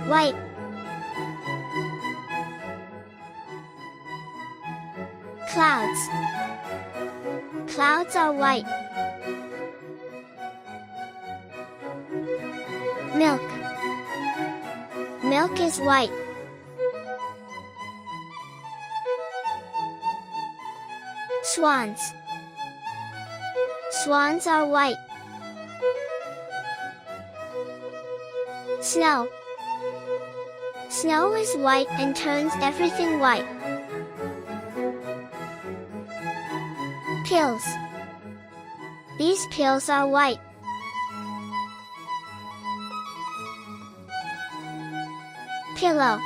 White. Clouds. Clouds are white. Milk. Milk is white. Swans. Swans are white. Snow. Snow is white and turns everything white. Pills. These pills are white. Pillow.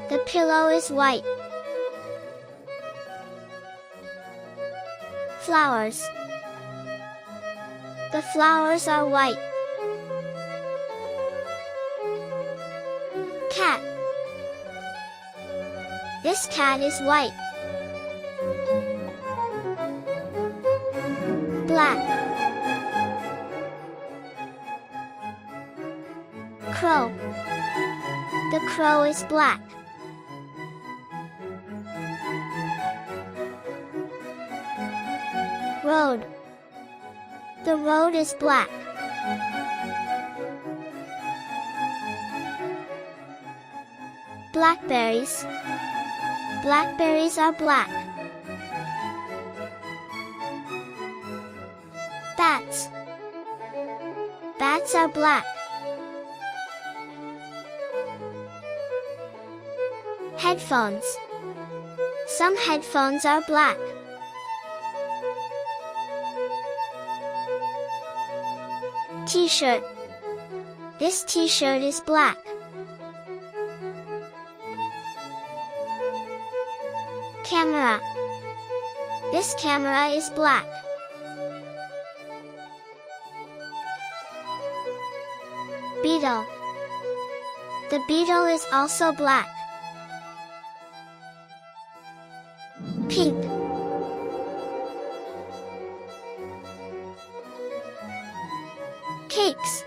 The pillow is white. Flowers. The flowers are white. Cat. This cat is white. Black. Crow. The crow is black. Road. The road is black. Blackberries. Blackberries are black. Bats. Bats are black. Headphones. Some headphones are black. T-shirt. This t-shirt is black. Camera. This camera is black. Beetle. The beetle is also black. Pink. Cakes.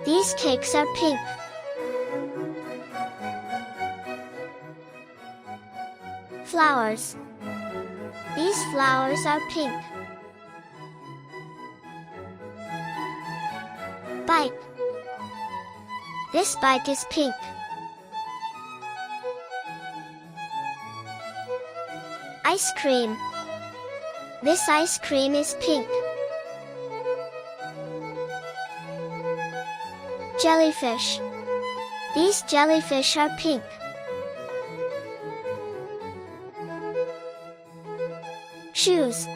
These cakes are pink. Flowers. These flowers are pink. Bike. This bike is pink. Ice cream. This ice cream is pink. Jellyfish. These jellyfish are pink. Shoes.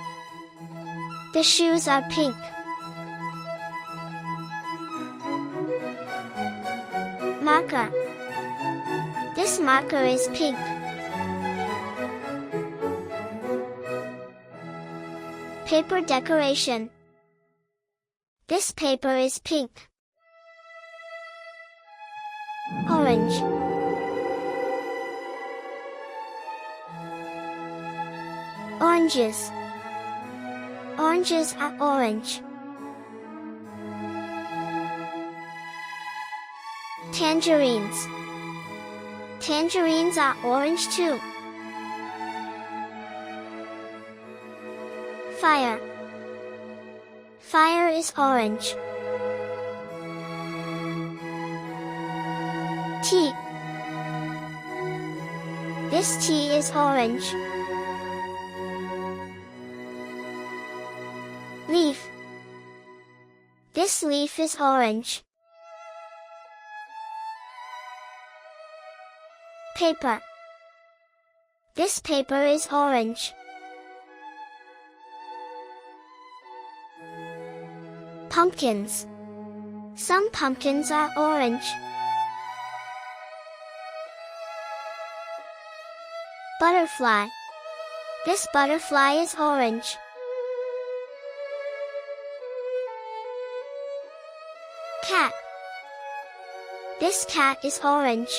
The shoes are pink. Marker. This marker is pink. Paper decoration. This paper is pink. Orange. Oranges. Oranges are orange. Tangerines. Tangerines are orange too. Fire. Fire is orange. Tea. This tea is orange. Leaf. This leaf is orange. Paper. This paper is orange. Pumpkins. Some pumpkins are orange. Butterfly. This butterfly is orange. Cat. This cat is orange.